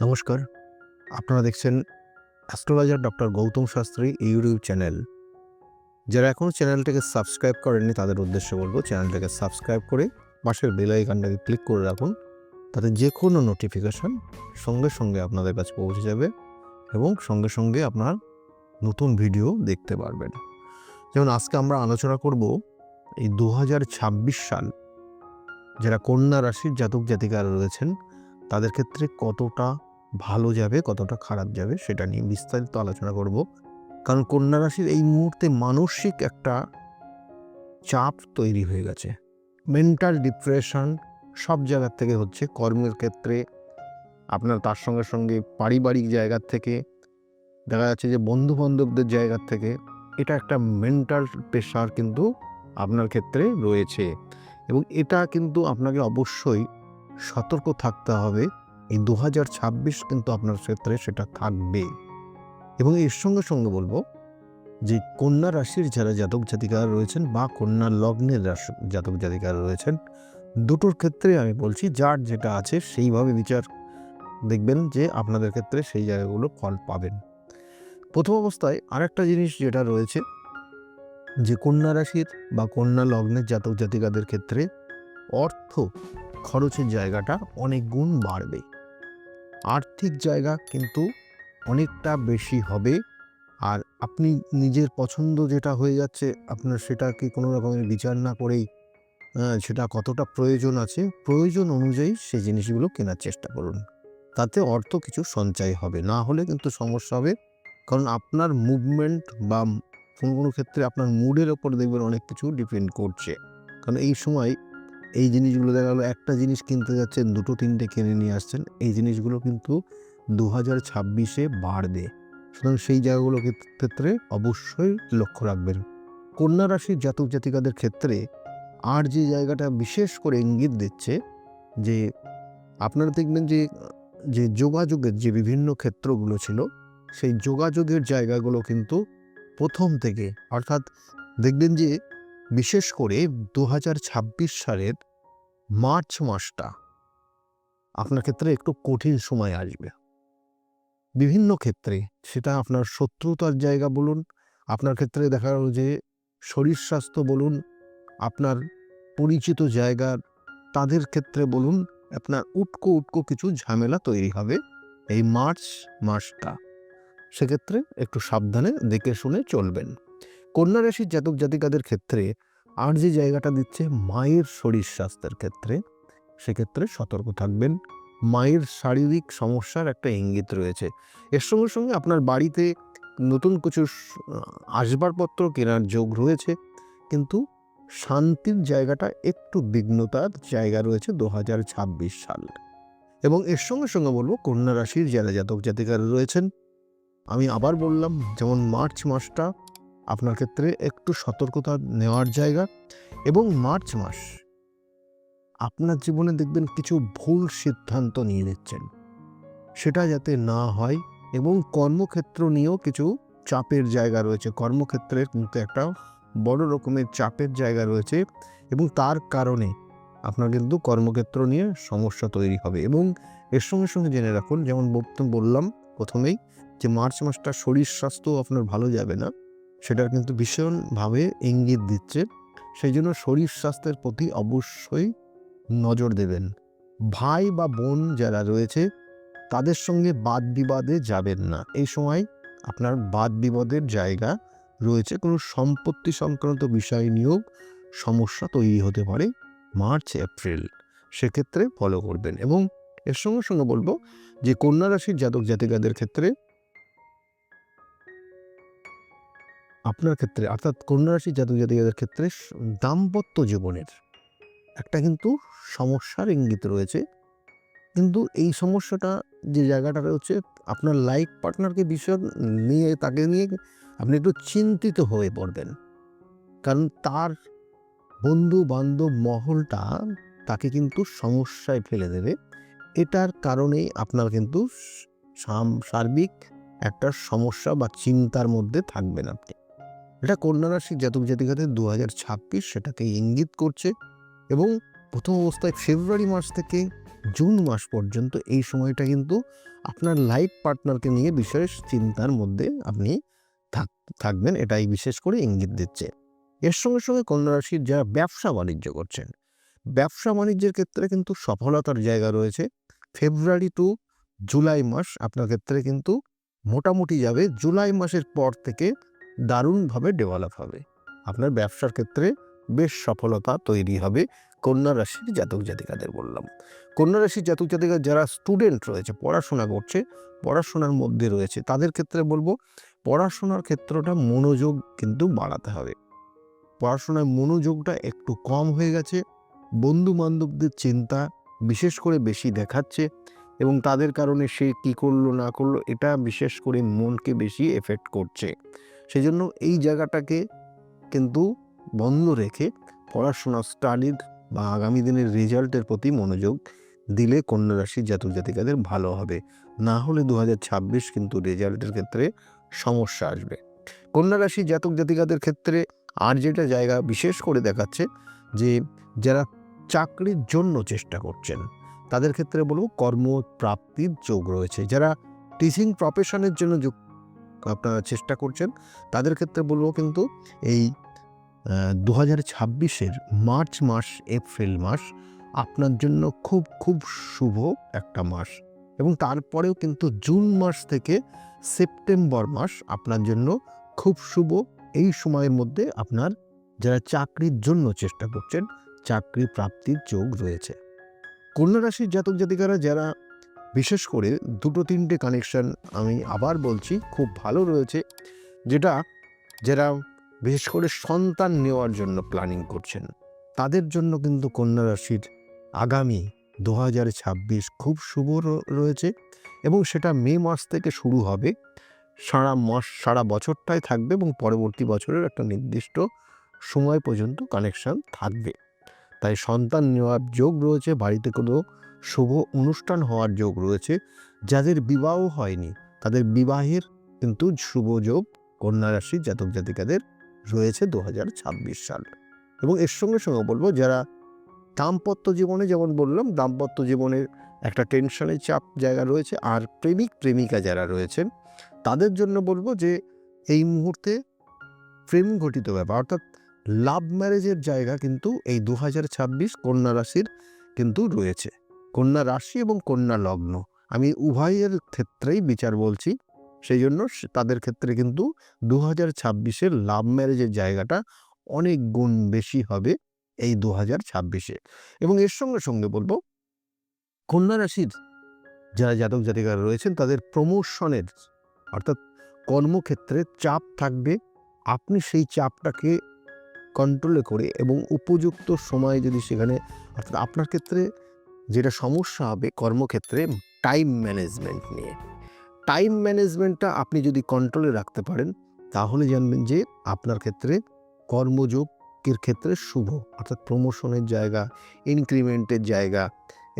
নমস্কার, আপনারা দেখছেন astrologer doctor Gautam Shastri YouTube channel. যারা এখনও চ্যানেলটাকে সাবস্ক্রাইব করেননি তাদের উদ্দেশ্যে বলবো চ্যানেলটাকে সাবস্ক্রাইব করে পাশের বেল আইকনটাকে ক্লিক করে রাখুন। তাতে যে কোনো নোটিফিকেশান সঙ্গে সঙ্গে আপনাদের কাছে পৌঁছে যাবে এবং সঙ্গে সঙ্গে আপনার নতুন ভিডিও দেখতে পারবেন। যেমন আজকে আমরা আলোচনা করব এই 2026 সাল যারা কন্যা রাশির জাতক জাতিকারা রয়েছেন তাদের ক্ষেত্রে কতটা ভালো যাবে, কতটা খারাপ যাবে সেটা নিয়ে বিস্তারিত আলোচনা করব। কারণ কন্যা রাশির এই মুহূর্তে মানসিক একটা চাপ তৈরি হয়ে গেছে। মেন্টাল ডিপ্রেশন সব জায়গার থেকে হচ্ছে, কর্মের ক্ষেত্রে আপনার, তার সঙ্গে সঙ্গে পারিবারিক জায়গার থেকে, দেখা যাচ্ছে যে বন্ধুবান্ধবদের জায়গার থেকে এটা একটা মেন্টাল প্রেশার কিন্তু আপনার ক্ষেত্রে রয়েছে এবং এটা কিন্তু আপনাকে অবশ্যই সতর্ক থাকতে হবে। এই 2026 কিন্তু আপনার ক্ষেত্রে সেটা থাকবে। এবং এর সঙ্গে সঙ্গে বলবো যে কন্যা রাশির যারা জাতক জাতিকারা রয়েছেন বা কন্যা লগ্নের জাতক জাতিকারা রয়েছেন, দুটোর ক্ষেত্রে আমি বলছি যার যেটা আছে সেইভাবে বিচার দেখবেন যে আপনাদের ক্ষেত্রে সেই জায়গাগুলো ফল পাবেন। প্রথম অবস্থায় আরেকটা জিনিস যেটা রয়েছে যে কন্যা রাশির বা কন্যা লগ্নের জাতক জাতিকাদের ক্ষেত্রে অর্থ খরচের জায়গাটা অনেক গুণ বাড়বে। আর্থিক জায়গা কিন্তু অনেকটা বেশি হবে। আর আপনি নিজের পছন্দ যেটা হয়ে যাচ্ছে আপনার, সেটাকে কোনো রকমের বিচার না করেই সেটা কতটা প্রয়োজন আছে, প্রয়োজন অনুযায়ী সেই জিনিসগুলো কেনার চেষ্টা করুন। তাতে অর্থ কিছু সঞ্চয় হবে, না হলে কিন্তু সমস্যা হবে। কারণ আপনার মুভমেন্ট বা কোনো কোনো ক্ষেত্রে আপনার মুডের ওপর দেখবেন অনেক কিছু ডিপেন্ড করছে। কারণ এই সময় এই জিনিসগুলো দেখা গেলো একটা জিনিস কিনতে যাচ্ছেন, দুটো তিনটে কিনে নিয়ে আসছেন, এই জিনিসগুলো কিন্তু 2026-এ বাড়বে। সুতরাং সেই জায়গাগুলোর ক্ষেত্রে অবশ্যই লক্ষ্য রাখবেন। কন্যা রাশির জাতক জাতিকাদের ক্ষেত্রে আর যে জায়গাটা বিশেষ করে ইঙ্গিত দিচ্ছে যে আপনারা দেখবেন যে যে যোগাযোগের যে বিভিন্ন ক্ষেত্রগুলো ছিল, সেই যোগাযোগের জায়গাগুলো কিন্তু প্রথম থেকে, অর্থাৎ দেখবেন যে বিশেষ করে 2026 সালের মার্চ মাসটা আপনার ক্ষেত্রে একটু কঠিন সময় আসবে বিভিন্ন ক্ষেত্রে। সেটা আপনার শত্রুতার জায়গা বলুন, আপনার ক্ষেত্রে দেখা গেল যে শরীর স্বাস্থ্য বলুন, আপনার পরিচিত জায়গার তাদের ক্ষেত্রে বলুন, আপনার উটকো উটকো কিছু ঝামেলা তৈরি হবে এই মার্চ মাসটা। সেক্ষেত্রে একটু সাবধানে দেখে শুনে চলবেন। কন্যা রাশির জাতক জাতিকাদের ক্ষেত্রে আর যে জায়গাটা দিচ্ছে মায়ের শরীর স্বাস্থ্যের ক্ষেত্রে, সেক্ষেত্রে সতর্ক থাকবেন। মায়ের শারীরিক সমস্যার একটা ইঙ্গিত রয়েছে। এর সঙ্গে সঙ্গে আপনার বাড়িতে নতুন কিছু আসবাবপত্র কেনার যোগ রয়েছে, কিন্তু শান্তির জায়গাটা একটু বিঘ্নতার জায়গা রয়েছে 2026 সাল। এবং এর সঙ্গে সঙ্গে বলবো কন্যা রাশির যারা জাতক জাতিকারা রয়েছেন, আমি আবার বললাম যেমন মার্চ মাসটা আপনার ক্ষেত্রে একটু সতর্কতা নেওয়ার জায়গা। এবং মার্চ মাস আপনার জীবনে দেখবেন কিছু ভুল সিদ্ধান্ত নিয়ে নিচ্ছেন, সেটা যাতে না হয়। এবং কর্মক্ষেত্র নিয়েও কিছু চাপের জায়গা রয়েছে, কর্মক্ষেত্রের কিন্তু একটা বড় রকমের চাপের জায়গা রয়েছে এবং তার কারণে আপনার কিন্তু কর্মক্ষেত্র নিয়ে সমস্যা তৈরি হবে। এবং এর সঙ্গে সঙ্গে জেনে রাখুন, যেমন বললাম প্রথমেই, যে মার্চ মাসটা শরীর স্বাস্থ্য আপনার ভালো যাবে না, সেটার কিন্তু ভীষণভাবে ইঙ্গিত দিচ্ছে। সেই জন্য শরীর স্বাস্থ্যের প্রতি অবশ্যই নজর দেবেন। ভাই বা বোন যারা রয়েছে তাদের সঙ্গে বাদ বিবাদে যাবেন না। এই সময় আপনার বাদ বিবাদের জায়গা রয়েছে, কোনো সম্পত্তি সংক্রান্ত বিষয় নিয়েও সমস্যা তৈরি হতে পারে মার্চ এপ্রিল, সেক্ষেত্রে ফলো করবেন। এবং এর সঙ্গে সঙ্গে বলবো যে কন্যা রাশির জাতক জাতিকাদের ক্ষেত্রে, আপনার ক্ষেত্রে অর্থাৎ কন্যা রাশির জাতক জাতিকাদের ক্ষেত্রে দাম্পত্য জীবনের একটা কিন্তু সমস্যার ইঙ্গিত রয়েছে। কিন্তু এই সমস্যাটা যে জায়গাটা রয়েছে, আপনার লাইফ পার্টনারকে বিষয় নিয়ে, তাকে নিয়ে আপনি একটু চিন্তিত হয়ে পড়বেন। কারণ তার বন্ধু বান্ধব মহলটা তাকে কিন্তু সমস্যায় ফেলে দেবে। এটার কারণেই আপনার কিন্তু সার্বিক একটা সমস্যা বা চিন্তার মধ্যে থাকবেন আপনি। এটা কন্যা রাশির জাতক জাতিকাদের 2026 সেটাকে ইঙ্গিত করছে। এবং প্রথম অবস্থায় ফেব্রুয়ারি মাস থেকে জুন মাস পর্যন্ত এই সময়টা কিন্তু আপনার লাইফ পার্টনারকে নিয়ে বিশেষ চিন্তার মধ্যে আপনি থাকবেন, এটাই বিশেষ করে ইঙ্গিত দিচ্ছে। এর সঙ্গে সঙ্গে কন্যা রাশির যারা ব্যবসা বাণিজ্য করছেন, ব্যবসা বাণিজ্যের ক্ষেত্রে কিন্তু সফলতার জায়গা রয়েছে। ফেব্রুয়ারি টু জুলাই মাস আপনার ক্ষেত্রে কিন্তু মোটামুটি যাবে। জুলাই মাসের পর থেকে দারুণভাবে ডেভেলপ হবে। আপনার ব্যবসার ক্ষেত্রে বেশ সফলতা তৈরি হবে কন্যা রাশির জাতক জাতিকাদের বললাম। কন্যা রাশির জাতক জাতিকা যারা স্টুডেন্ট রয়েছে, পড়াশোনা করছে, পড়াশোনার মধ্যে রয়েছে, তাদের ক্ষেত্রে বলবো পড়াশোনার ক্ষেত্রটা মনোযোগ কিন্তু বাড়াতে হবে। পড়াশোনায় মনোযোগটা একটু কম হয়ে গেছে, বন্ধু বান্ধবদের চিন্তা বিশেষ করে বেশি দেখাচ্ছে এবং তাদের কারণে সে কী করলো না করলো এটা বিশেষ করে মনকে বেশি এফেক্ট করছে। সেই জন্য এই জায়গাটাকে কিন্তু বন্ধ রেখে পড়াশোনা, স্টাডির বা আগামী দিনের রেজাল্টের প্রতি মনোযোগ দিলে কন্যা রাশির জাতক জাতিকাদের ভালো হবে। না হলে 2026 কিন্তু রেজাল্টের ক্ষেত্রে সমস্যা আসবে। কন্যা রাশির জাতক জাতিকাদের ক্ষেত্রে আর যেটা জায়গা বিশেষ করে দেখাচ্ছে যে যারা চাকরির জন্য চেষ্টা করছেন তাদের ক্ষেত্রে বলবো কর্মপ্রাপ্তির যোগ রয়েছে। যারা টিচিং প্রফেশনের জন্য আপনারা চেষ্টা করছেন তাদের ক্ষেত্রে বলবো কিন্তু এই 2026-এর মার্চ মাস, এপ্রিল মাস আপনার জন্য খুব খুব শুভ একটা মাস এবং তারপরেও কিন্তু জুন মাস থেকে সেপ্টেম্বর মাস আপনার জন্য খুব শুভ। এই সময়ের মধ্যে আপনার যারা চাকরির জন্য চেষ্টা করছেন চাকরি প্রাপ্তির যোগ রয়েছে। কন্যা রাশির জাতক জাতিকারা যারা বিশেষ করে 2-3টে কানেকশন আমি আবার বলছি খুব ভালো রয়েছে, যেটা যারা বিশেষ করে সন্তান নেওয়ার জন্য প্ল্যানিং করছেন তাদের জন্য কিন্তু কন্যা রাশির আগামী 2026 খুব শুভ রয়েছে এবং সেটা মে মাস থেকে শুরু হবে, সারা মাস সারা বছরটাই থাকবে এবং পরবর্তী বছরের একটা নির্দিষ্ট সময় পর্যন্ত কানেকশন থাকবে। তাই সন্তান নেওয়ার যোগ রয়েছে, বাড়িতে কোনো শুভ অনুষ্ঠান হওয়ার যোগ রয়েছে, যাদের বিবাহ হয়নি তাদের বিবাহের কিন্তু শুভ যোগ কন্যা রাশির জাতক জাতিকাদের রয়েছে 2026 সাল। এবং এর সঙ্গে সঙ্গে বলবো যারা দাম্পত্য জীবনে, যেমন বললাম দাম্পত্য জীবনের একটা টেনশনের চাপ জায়গা রয়েছে, আর প্রেমিক প্রেমিকা যারা রয়েছেন তাদের জন্য বলবো যে এই মুহূর্তে প্রেম ঘটিত ব্যাপার অর্থাৎ লাভ ম্যারেজের জায়গা কিন্তু এই 2026 কন্যা রাশির কিন্তু রয়েছে। কন্যা রাশি এবং কন্যা লগ্ন আমি উভয়ের ক্ষেত্রেই বিচার বলছি, সেই জন্য তাদের ক্ষেত্রে কিন্তু 2026-এর লাভ ম্যারেজের জায়গাটা অনেক গুণ বেশি হবে এই 2026-এ। এবং এর সঙ্গে সঙ্গে বলবো কন্যা রাশির যারা জাতক জাতিকারা রয়েছেন তাদের প্রমোশনের অর্থাৎ কর্মক্ষেত্রে চাপ থাকবে, আপনি সেই চাপটাকে কন্ট্রোলে করে এবং উপযুক্ত সময়ে যদি সেখানে অর্থাৎ আপনার ক্ষেত্রে যেটা সমস্যা হবে কর্মক্ষেত্রে টাইম ম্যানেজমেন্ট নিয়ে, টাইম ম্যানেজমেন্টটা আপনি যদি কন্ট্রোলে রাখতে পারেন তাহলে জানবেন যে আপনার ক্ষেত্রে কর্মযোগের ক্ষেত্রে শুভ অর্থাৎ প্রমোশনের জায়গা, ইনক্রিমেন্টের জায়গা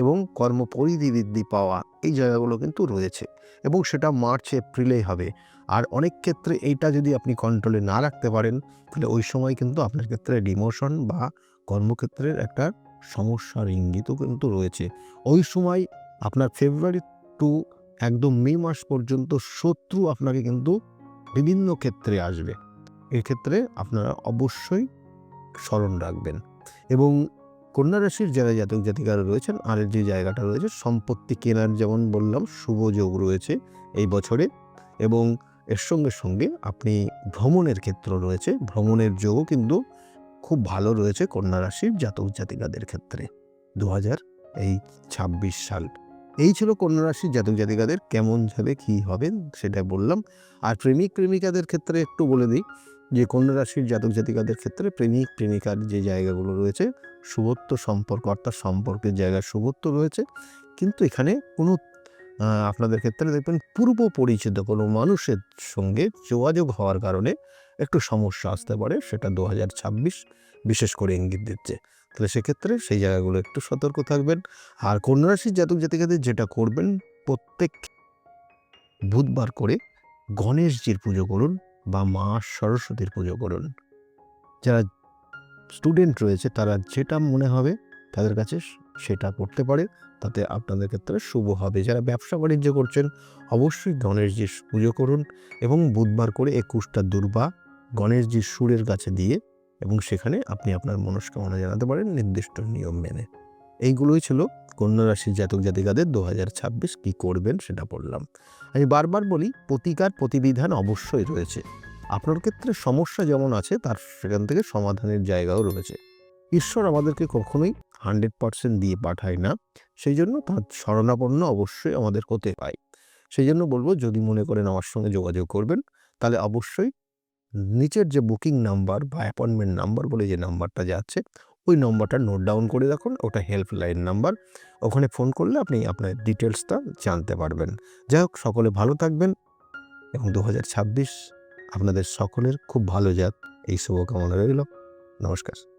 এবং কর্মপরিধি বৃদ্ধি পাওয়া এই জায়গাগুলো কিন্তু রয়েছে এবং সেটা মার্চ এপ্রিলেই হবে। আর অনেক ক্ষেত্রে এইটা যদি আপনি কন্ট্রোলে না রাখতে পারেন তাহলে ওই সময় কিন্তু আপনার ক্ষেত্রে ডিমোশন বা কর্মক্ষেত্রের একটা সমস্যার ইঙ্গিতও কিন্তু রয়েছে। ওই সময় আপনার ফেব্রুয়ারি টু একদম মে মাস পর্যন্ত শত্রু আপনাকে কিন্তু বিভিন্ন ক্ষেত্রে আসবে, এক্ষেত্রে আপনারা অবশ্যই স্মরণ রাখবেন। এবং কন্যা রাশির যারা জাতক জাতিকারা রয়েছেন আর যে জায়গাটা রয়েছে সম্পত্তি কেনার যেমন বললাম শুভ যোগ রয়েছে এই বছরে এবং এর সঙ্গে সঙ্গে আপনি ভ্রমণের ক্ষেত্র রয়েছে, ভ্রমণের যোগও কিন্তু খুব ভালো রয়েছে কন্যা রাশির জাতক জাতিকাদের ক্ষেত্রে 2026 সাল। এই ছিল কন্যা রাশির জাতক জাতিকাদের কেমন যাবে কী হবে সেটা বললাম। আর প্রেমিক প্রেমিকাদের ক্ষেত্রে একটু বলে দিই যে কন্যা রাশির জাতক জাতিকাদের ক্ষেত্রে প্রেমিক প্রেমিকার যে জায়গাগুলো রয়েছে শুভত্ব সম্পর্ক অর্থাৎ সম্পর্কের জায়গায় শুভত্ব রয়েছে, কিন্তু এখানে কোনো আপনাদের ক্ষেত্রে দেখবেন পূর্ব পরিচিত কোনো মানুষের সঙ্গে যোগাযোগ হওয়ার কারণে একটু সমস্যা আসতে পারে, সেটা 2026 বিশেষ করে ইঙ্গিত দিচ্ছে। তাহলে সেক্ষেত্রে সেই জায়গাগুলো একটু সতর্ক থাকবেন। আর কন্যা রাশির জাতক জাতিকাদের যেটা করবেন প্রত্যেক বুধবার করে গণেশজির পুজো করুন বা মা সরস্বতীর পুজো করুন। যারা স্টুডেন্ট রয়েছে তারা যেটা মনে হবে তাদের কাছে সেটা করতে পারে, তাতে আপনাদের ক্ষেত্রে শুভ হবে। যারা ব্যবসা বাণিজ্য করছেন অবশ্যই গণেশজির পুজো করুন এবং বুধবার করে ২১টা দূর্বা গণেশজির সুরের কাছে দিয়ে এবং সেখানে আপনি আপনার মনস্কামনা জানাতে পারেন নির্দিষ্ট নিয়ম মেনে। এইগুলোই ছিল কন্যা রাশির জাতক জাতিকাদের 2026 কি করবেন সেটা বললাম। আমি বারবার বলি প্রতিকার প্রতিবিধান অবশ্যই রয়েছে। আপনার ক্ষেত্রে সমস্যা যেমন আছে তার সেখান থেকে সমাধানের জায়গাও রয়েছে। ঈশ্বর আমাদেরকে কখনোই 100% দিয়ে পাঠায় না, সেই জন্য তার শরণাপন্ন অবশ্যই আমাদের হতে হয়। সেই জন্য বলবো যদি মনে করেন আমার সঙ্গে যোগাযোগ করবেন তাহলে অবশ্যই নিচের যে বুকিং নাম্বার বা অ্যাপয়েন্টমেন্ট নাম্বার বলে যে নাম্বারটা যাচ্ছে ওই নম্বরটা নোট ডাউন করে রাখুন, ওটা হেল্পলাইন নাম্বার। ওখানে ফোন করলে আপনি আপনার ডিটেলসটা জানতে পারবেন। যাই হোক, সকলে ভালো থাকবেন এবং 2026 আপনাদের সকলের খুব ভালো যাক এই শুভকামনা রইল। নমস্কার।